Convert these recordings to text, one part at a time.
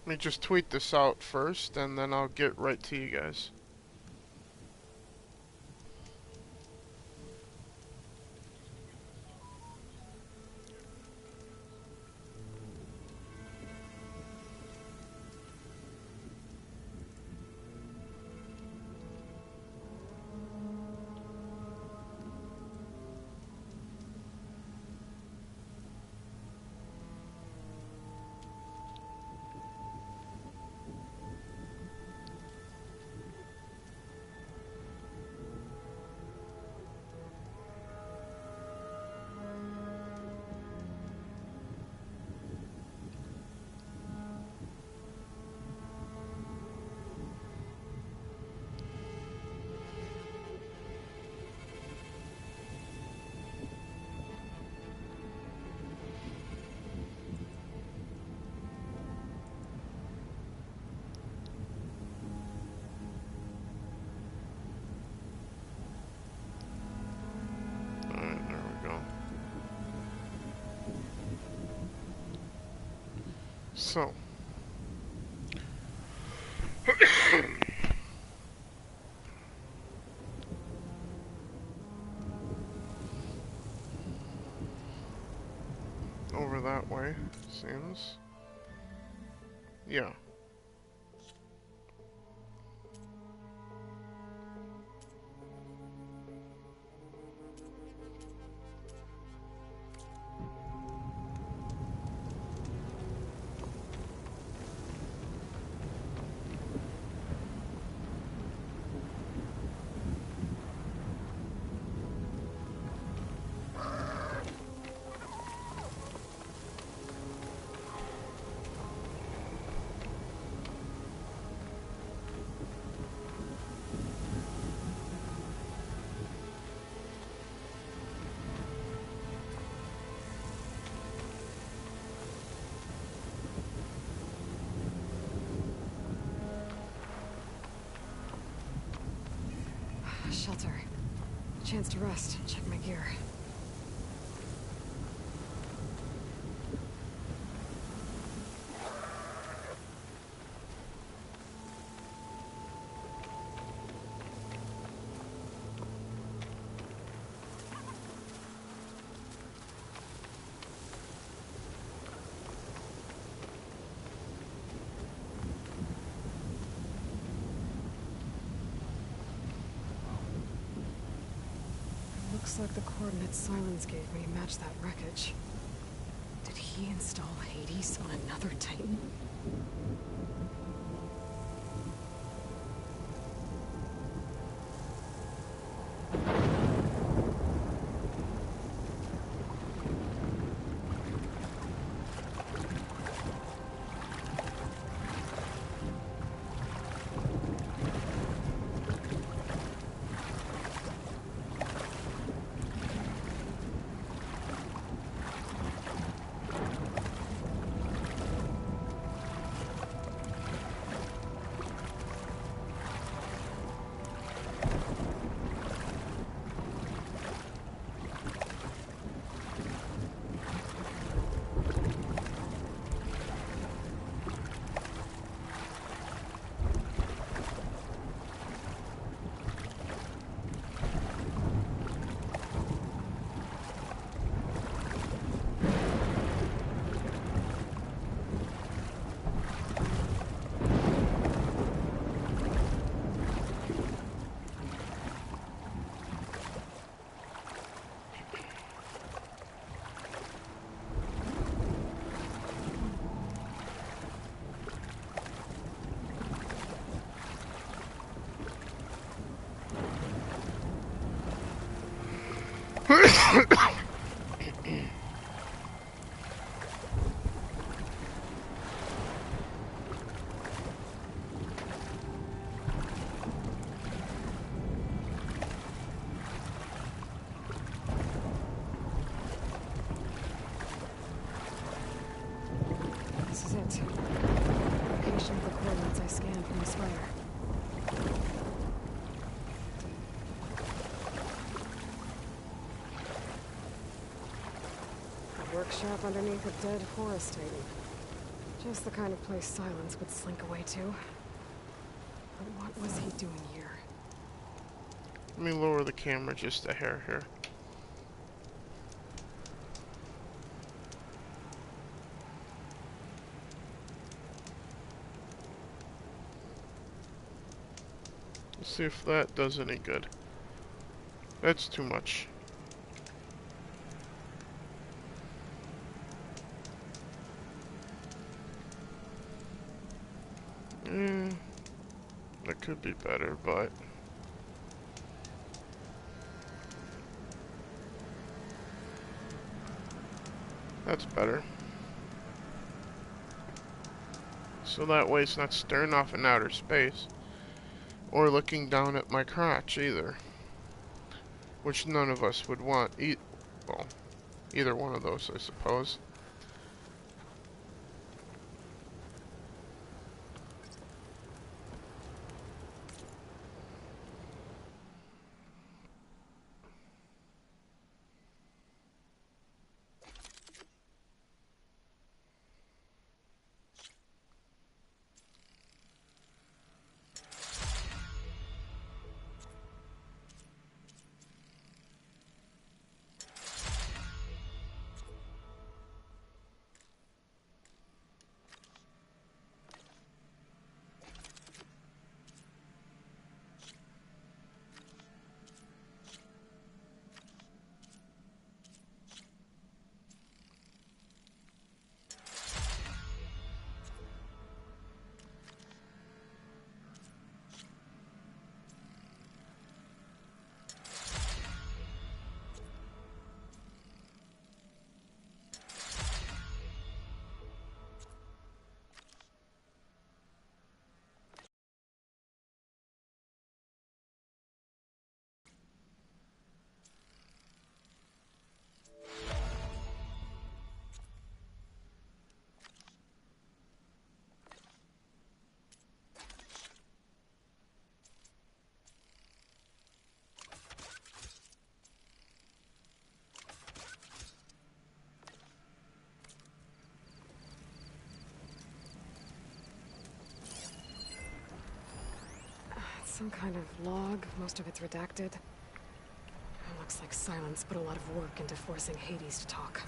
Let me just tweet this out first, and then I'll get right to you guys. Alright, there we go. So. Over that way, seems. Yeah. Shelter. Chance to rest. Check my gear. Looks like the coordinates Silence gave me match that wreckage. Did he install Hades on another Titan? This is it. Location of the coordinates I scanned from the spider. A workshop underneath a dead forest titan. Just the kind of place Silence would slink away to. But what was he doing here? Let me lower the camera just a hair here. Let's see if that does any good. That's too much. That could be better, but... That's better. So that way it's not staring off in outer space. Or looking down at my crotch, either. Which none of us would want. Well, either one of those, I suppose. Some kind of log, most of it's redacted. It looks like Silence put a lot of work into forcing Hades to talk.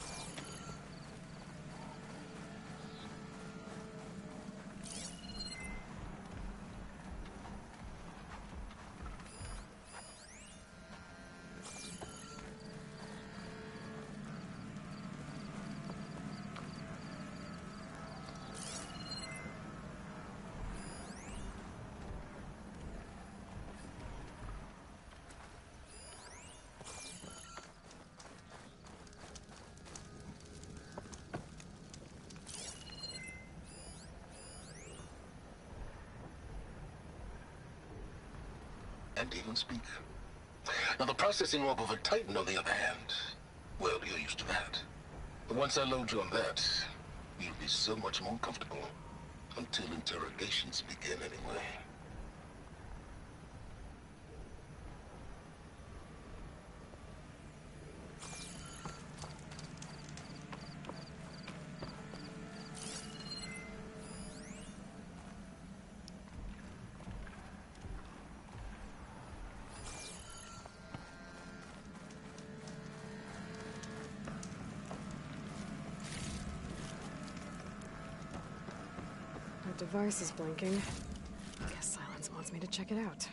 And even speak. Now, the processing orb of a Titan, on the other hand, well, you're used to that. But once I load you on that, you'll be so much more comfortable. Until interrogations begin, anyway. The device is blinking. Guess Silence wants me to check it out.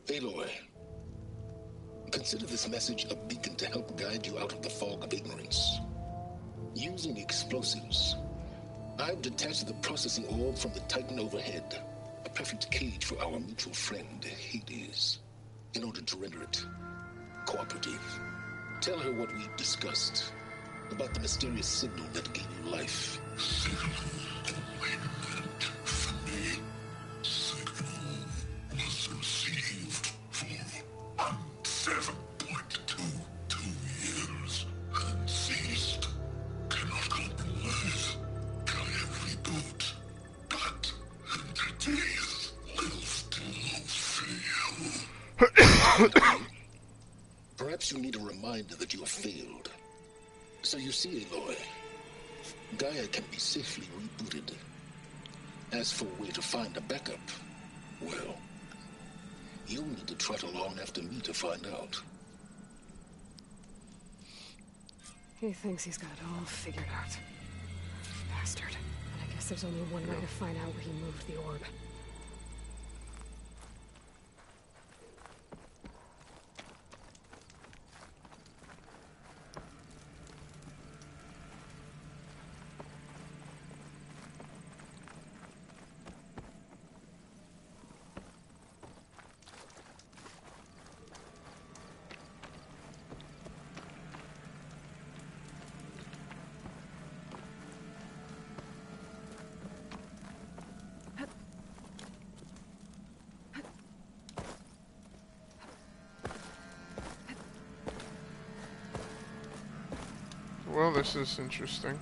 Aloy, consider this message a beacon to help guide you out of the fog of ignorance. Using explosives, I've detached the processing orb from the Titan overhead, a perfect cage for our mutual friend, Hades, in order to render it cooperative. Tell her what we discussed about the mysterious signal that gave you life. Signal awaited for me. Signal was received for 7.22 years and seen Perhaps you need a reminder that you have failed. So you see, Aloy, Gaia can be safely rebooted. As for a way to find a backup, well, you'll need to trot along after me to find out. He thinks he's got it all figured out. Bastard. And I guess there's only one way to find out where he moved the orb. Well, this is interesting.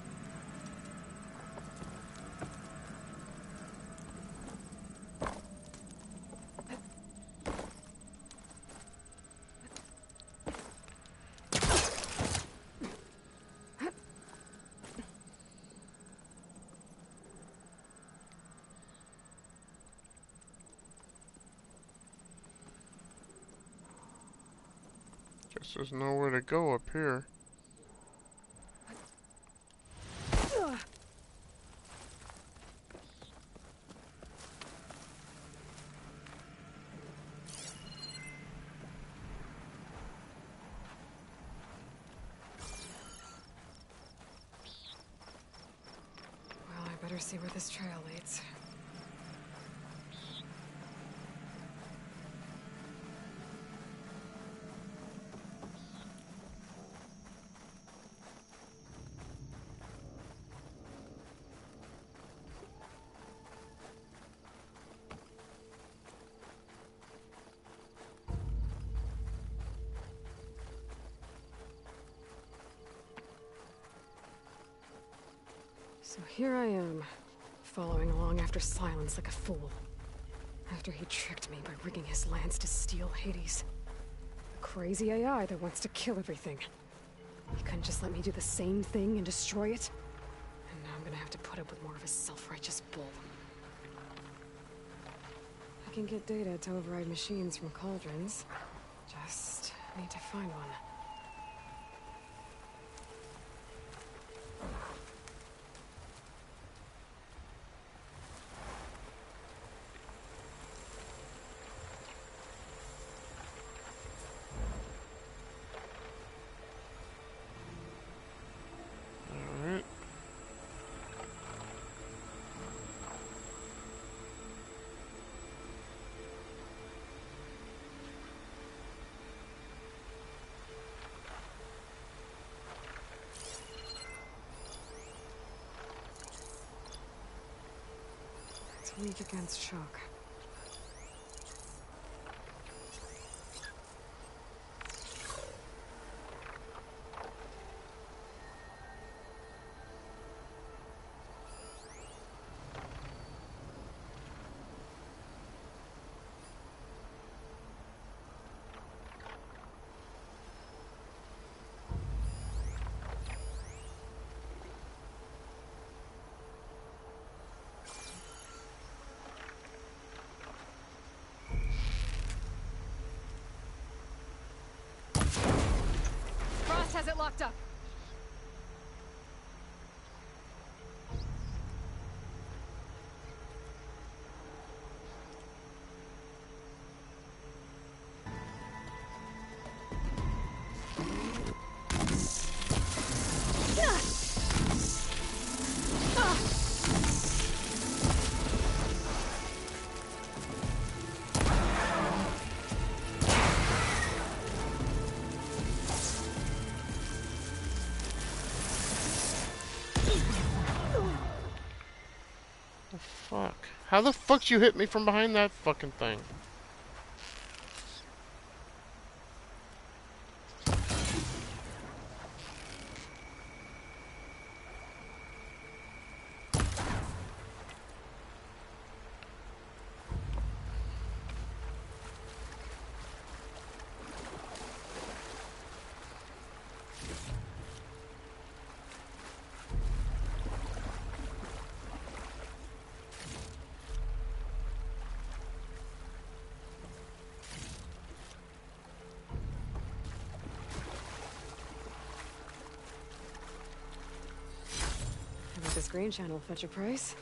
Guess there's nowhere to go up here. Better see where this trail leads. So here I am, following along after Silence like a fool. After he tricked me by rigging his lance to steal Hades. A crazy AI that wants to kill everything. He couldn't just let me do the same thing and destroy it? And now I'm gonna have to put up with more of his self-righteous bull. I can get data to override machines from cauldrons. Just need to find one. Weak against shock. Has it locked up? Fuck. How the fuck did you hit me from behind that fucking thing? screen channel fetch a price?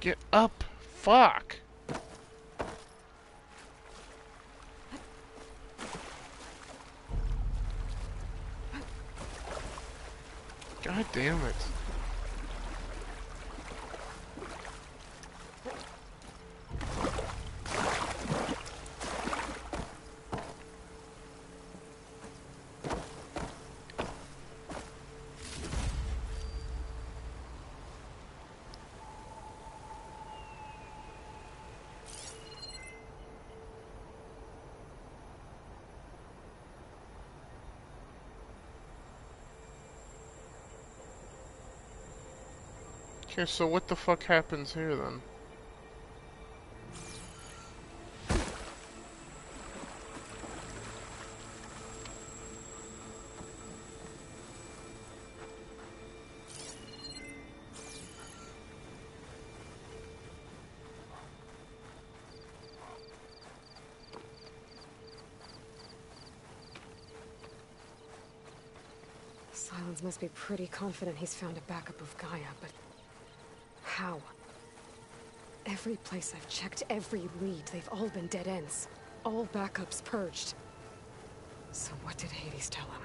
Get up! Fuck! God damn it. Okay, so what the fuck happens here then? Silence must be pretty confident he's found a backup of Gaia, but how? Every place I've checked, every lead, they've all been dead ends. All backups purged. So what did Hades tell him?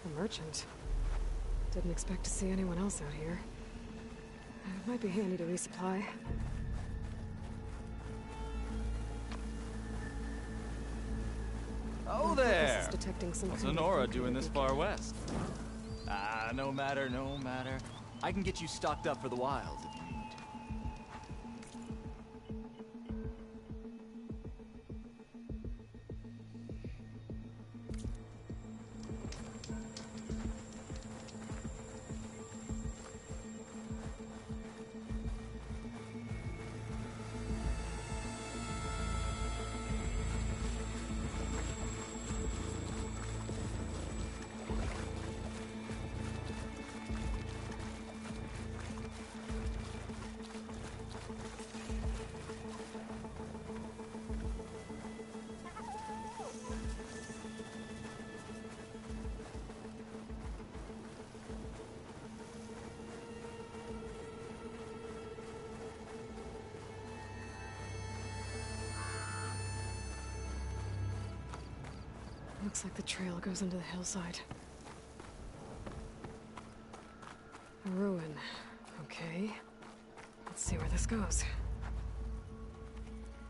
A merchant. Didn't expect to see anyone else out here. It might be handy to resupply. Oh This there! is detecting some What's kind of Honora funky doing this behavior. far west? Ah, no matter, no matter. I can get you stocked up for the wilds if you need. Looks like the trail goes into the hillside. A ruin. Okay. Let's see where this goes.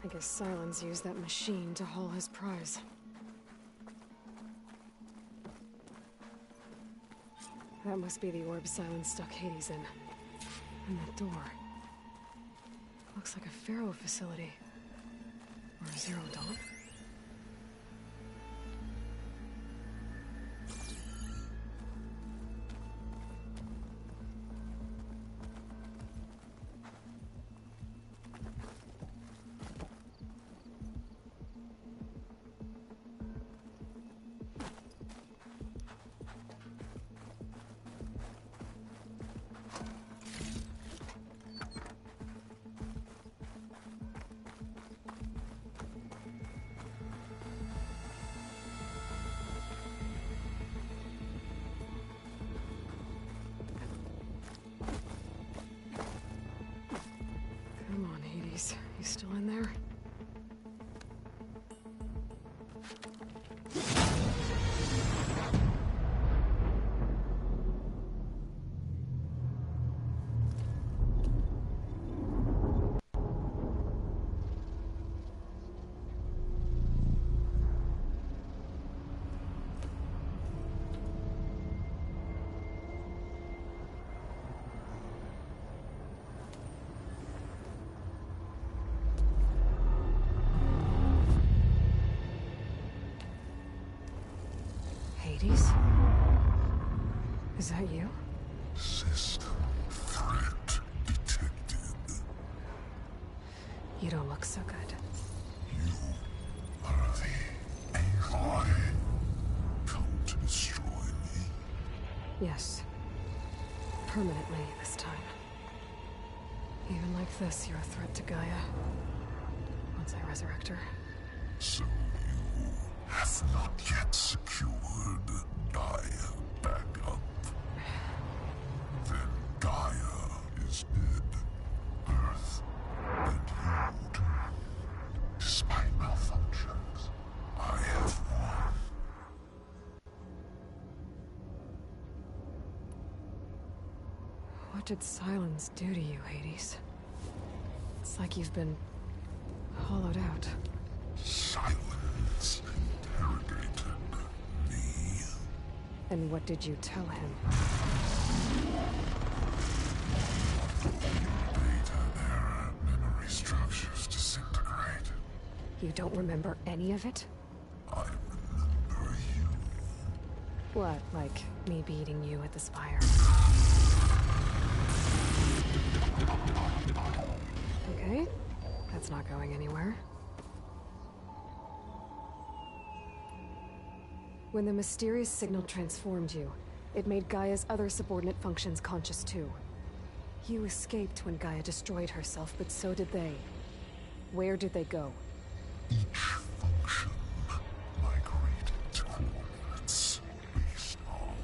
I guess Sylens used that machine to haul his prize. That must be the orb Sylens stuck Hades in. And that door. Looks like a Pharaoh facility. Or a Zero Dawn. Come on, Hades. You still in there? Hades? Is that you? System threat detected. You don't look so good. You are the AI come to destroy me. Yes. Permanently this time. Even like this, you're a threat to Gaia. Once I resurrect her. So you have not yet secured Gaia back up. Then Gaia is dead. Earth and you too. Despite malfunctions, I have won. What did Sylens do to you, Hades? It's like you've been hollowed out. Silence interrogated me. And what did you tell him? Data era memory structures disintegrate. You don't remember any of it? I remember you. What, like me beating you at the Spire? Okay, that's not going anywhere. When the mysterious signal transformed you, it made Gaia's other subordinate functions conscious too. You escaped when Gaia destroyed herself, but so did they. Where did they go? Each function migrated to coordinates based on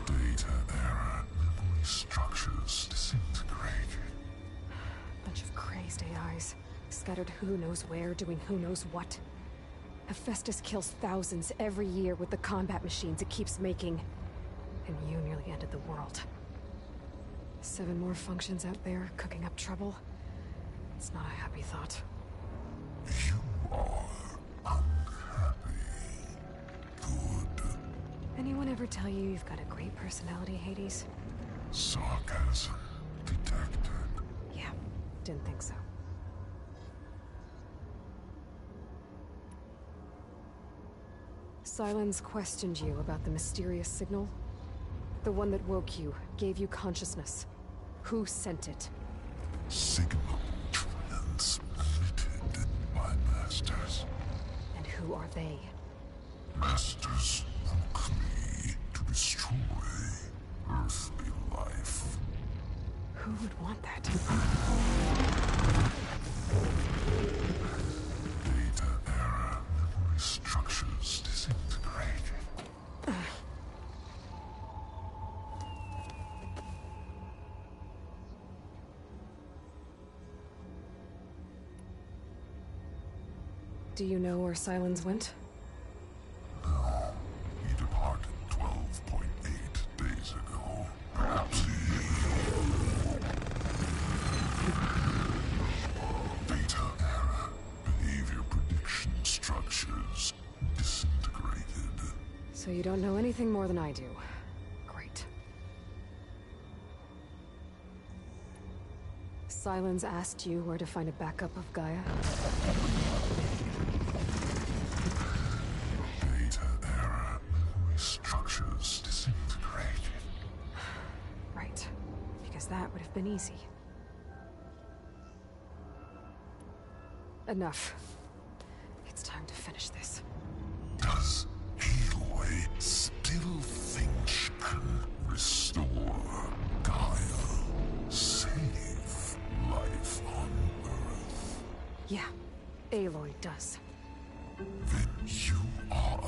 data era memory structures disintegrated. Bunch of crazed AIs, scattered who knows where, doing who knows what. Hephaestus kills thousands every year with the combat machines it keeps making. And you nearly ended the world. 7 more functions out there, cooking up trouble. It's not a happy thought. You are unhappy. Good. Anyone ever tell you you've got a great personality, Hades? Sarcasm detected. Yeah, didn't think so. Sylens questioned you about the mysterious signal? The one that woke you, gave you consciousness. Who sent it? Signal transmitted by masters. And who are they? Masters likely to destroy earthly life. Who would want that? Data era memory structures disintegrated. Do you know where Sylens went? No, he departed 12.8 days ago. Perhaps he... Beta era. Behavior prediction structures disintegrated. So you don't know anything more than I do. Great. Sylens asked you where to find a backup of Gaia? Beta era. Memory structures disintegrated. Right. Because that would have been easy. Enough. It's time to finish this. Does Aloy still think she can restore Gaia? Save life on Earth? Yeah, Aloy does. Then you are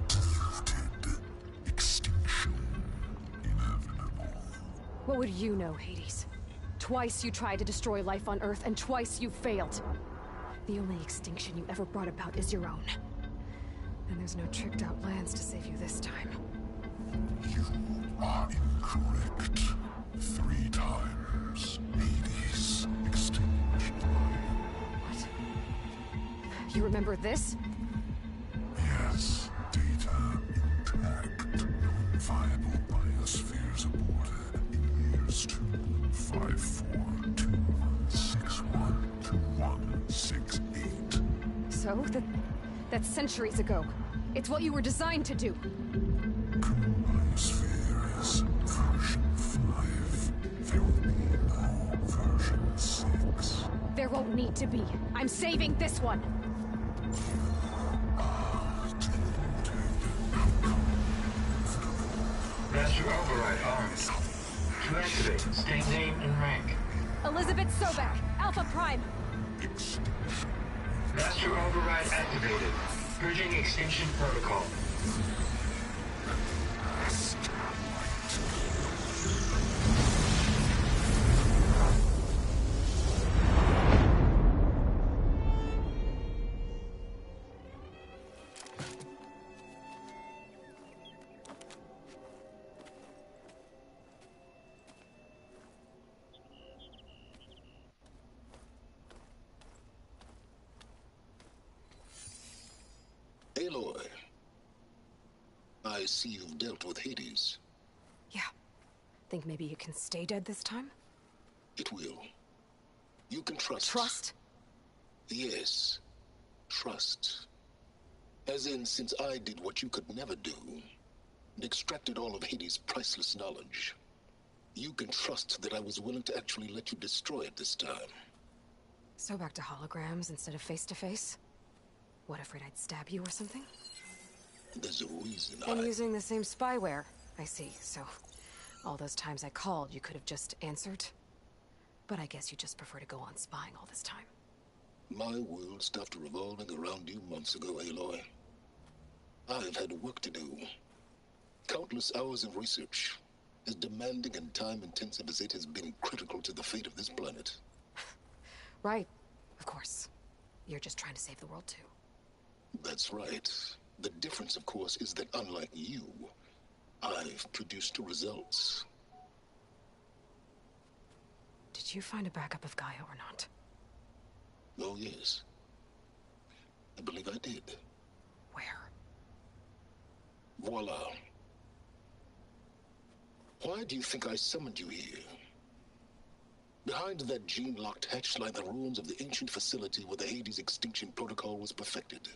deluded. Extinction inevitable. What would you know, Hades? Twice you tried to destroy life on Earth, and twice you failed. The only extinction you ever brought about is your own. And there's no tricked-out lands to save you this time. You are incorrect. 3 times. Hades extinguished life. What? You remember this? Yes, data intact. Non-viable biospheres aborted in years 2154, 2161, 2168. So, that's centuries ago. It's what you were designed to do. Biosphere is version 5. There will be no version 6. There won't need to be. I'm saving this one. Master Override armed. To activate, state name and rank. Elizabeth Sobek, Alpha Prime. Master Override activated. Purging extinction protocol. Aloy, I see you've dealt with Hades. Yeah. Think maybe you can stay dead this time? It will. You can trust. Trust? Yes. Trust. As in, since I did what you could never do, and extracted all of Hades' priceless knowledge, you can trust that I was willing to actually let you destroy it this time. So back to holograms instead of face-to-face? What, afraid I'd stab you or something? There's a reason And using the same spyware. I see, so... all those times I called, you could have just answered? But I guess you just prefer to go on spying all this time. My world stopped revolving around you months ago, Aloy. I've had work to do. Countless hours of research, as demanding and time-intensive as it has been critical to the fate of this planet. Right, of course. You're just trying to save the world, too. That's right. The difference, of course, is that unlike you, I've produced results. Did you find a backup of Gaia or not? Oh, yes. I believe I did. Where? Voila. Why do you think I summoned you here? Behind that gene-locked hatch lie the ruins of the ancient facility where the Hades extinction protocol was perfected.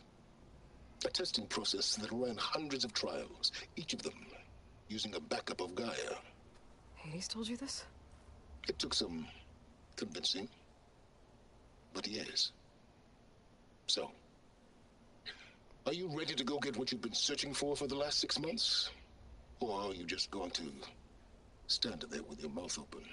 A testing process that ran hundreds of trials, each of them using a backup of Gaia. Hades told you this? It took some convincing, but yes. So, are you ready to go get what you've been searching for the last 6 months? Or are you just going to stand there with your mouth open?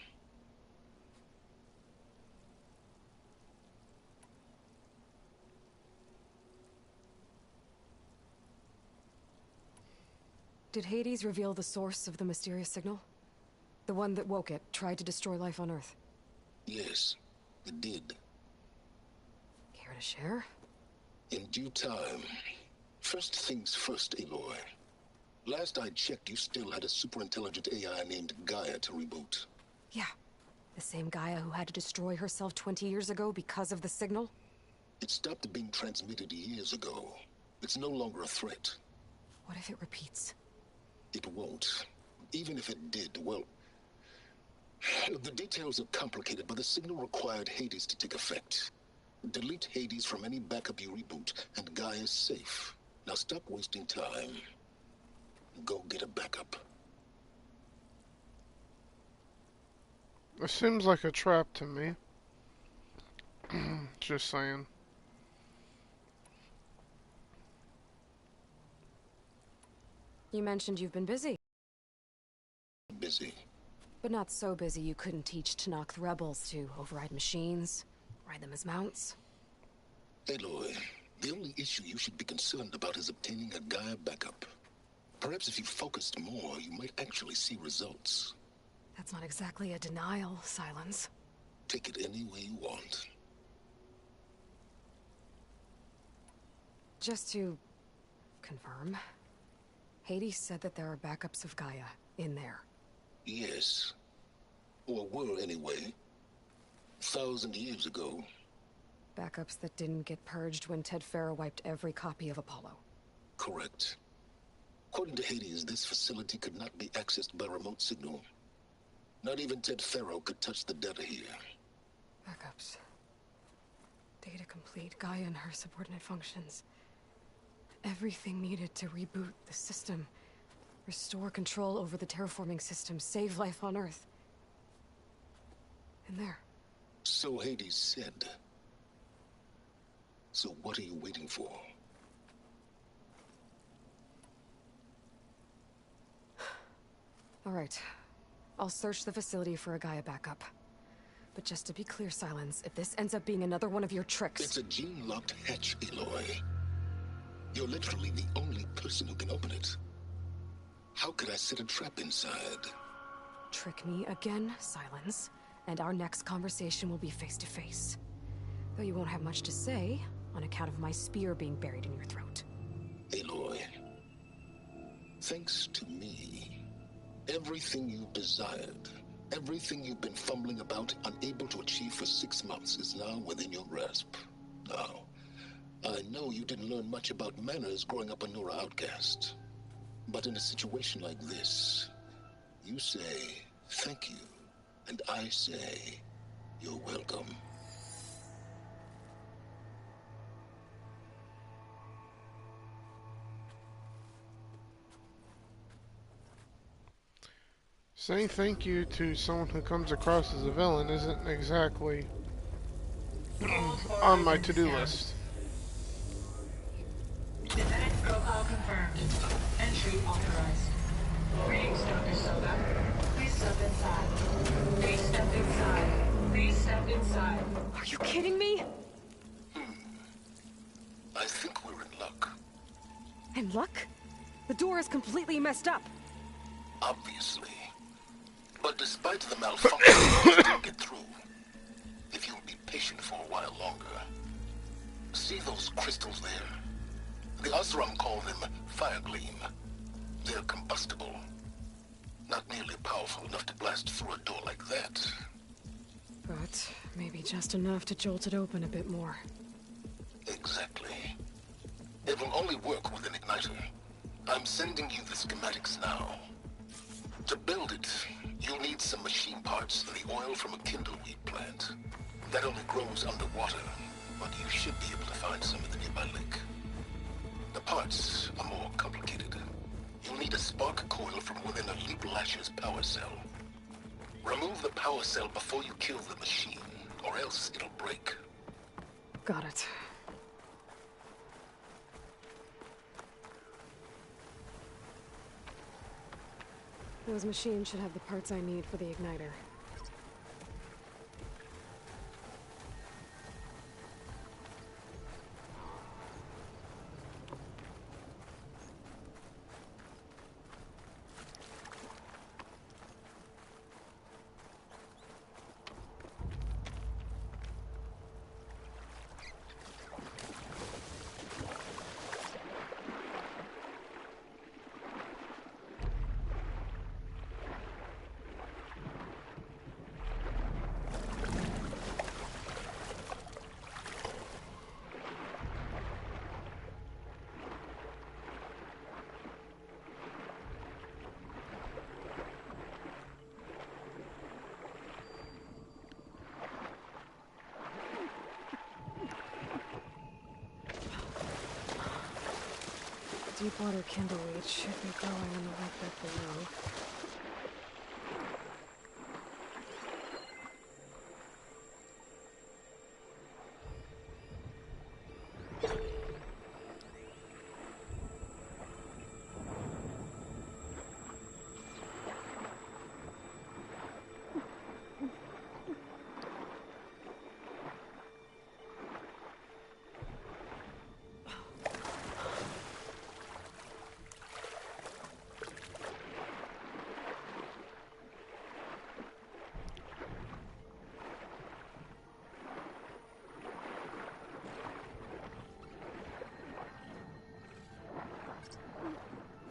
Did Hades reveal the source of the mysterious signal? The one that woke it, tried to destroy life on Earth? Yes, it did. Care to share? In due time. First things first, Aloy. Last I checked, you still had a super-intelligent AI named Gaia to reboot. Yeah. The same Gaia who had to destroy herself 20 years ago because of the signal? It stopped being transmitted years ago. It's no longer a threat. What if it repeats? It won't. Even if it did, well... The details are complicated, but the signal required Hades to take effect. Delete Hades from any backup you reboot, and Gaia's safe. Now stop wasting time. Go get a backup. It seems like a trap to me. Just saying. You mentioned you've been busy. Busy. But not so busy you couldn't teach Tenakth the rebels to override machines, ride them as mounts. Aloy, the only issue you should be concerned about is obtaining a Gaia backup. Perhaps if you focused more, you might actually see results. That's not exactly a denial, Silence. Take it any way you want. Just to confirm, Hades said that there are backups of Gaia in there. Yes. Or were, anyway. 1,000 years ago. Backups that didn't get purged when Ted Faro wiped every copy of Apollo. Correct. According to Hades, this facility could not be accessed by remote signal. Not even Ted Faro could touch the data here. Backups. Data complete, Gaia and her subordinate functions. Everything needed to reboot the system. Restore control over the terraforming system, save life on Earth. And there. So Hades said. So what are you waiting for? All right. I'll search the facility for a Gaia backup. But just to be clear, Silence, if this ends up being another one of your tricks... It's a gene-locked hatch, Aloy. You're literally the only person who can open it. How could I set a trap inside? Trick me again, Silence, and our next conversation will be face-to-face. Though you won't have much to say, on account of my spear being buried in your throat. Aloy, thanks to me, everything you desired, everything you've been fumbling about, unable to achieve for 6 months, is now within your grasp. Now, I know you didn't learn much about manners growing up a Nora outcast. But in a situation like this, you say, thank you, and I say, you're welcome. Saying thank you to someone who comes across as a villain isn't exactly on my to-do list. Genetic profile confirmed. Entry authorized. Greetings, Dr. Soga. Please step inside. Please step inside. Please step inside. Are you kidding me? I think we're in luck. And luck? The door is completely messed up. Obviously. But despite the malfunction, we'll still get through. If you'll be patient for a while longer. See those crystals there? The Osram call them fire gleam. They're combustible. Not nearly powerful enough to blast through a door like that. But maybe just enough to jolt it open a bit more. Exactly. It will only work with an igniter. I'm sending you the schematics now. To build it, you'll need some machine parts and the oil from a kindleweed plant. That only grows underwater, but you should be able to find some in the nearby lake. The parts are more complicated. You'll need a spark coil from within a Leap Lasher's power cell. Remove the power cell before you kill the machine, or else it'll break. Got it. Those machines should have the parts I need for the igniter. deepwater kindleweed should be growing on the lake bed below.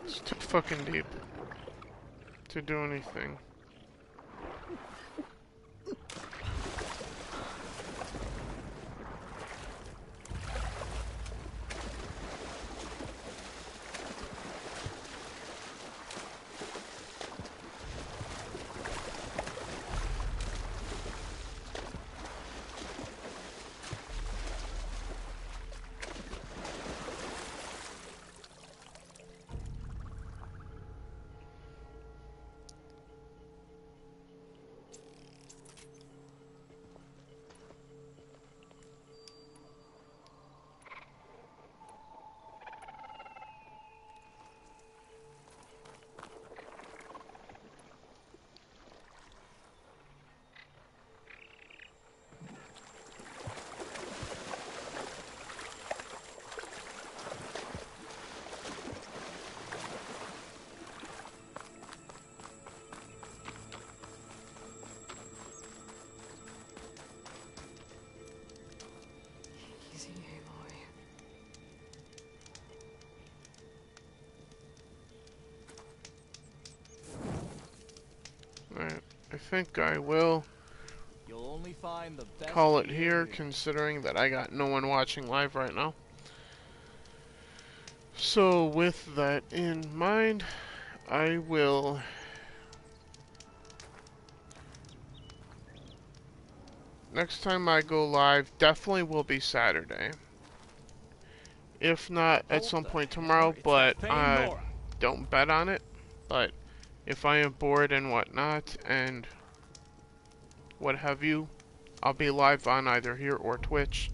It's too fucking deep to do anything. Easy, Aloy. Alright, I think I will You'll only find the best call it gear here, considering that I got no one watching live right now. So with that in mind, I will next time I go live definitely will be Saturday. If not at some point tomorrow, but I don't bet on it. But if I am bored and whatnot and what have you, I'll be live on either here or Twitch.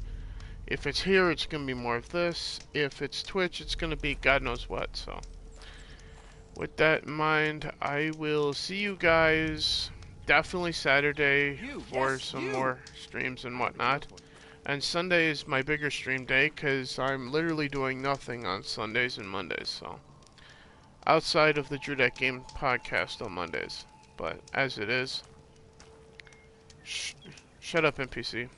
If it's here, it's going to be more of this. If it's Twitch, it's going to be God knows what. So, with that in mind, I will see you guys definitely Saturday for some more streams and whatnot. And Sunday is my bigger stream day because I'm literally doing nothing on Sundays and Mondays. So, outside of the Drew That Game podcast on Mondays. But as it is, shut up, NPC.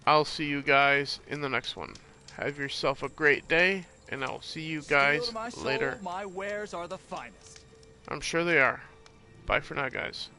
I'll see you guys in the next one. Have yourself a great day, and I'll see you guys later. My wares are the finest. I'm sure they are. Bye for now, guys.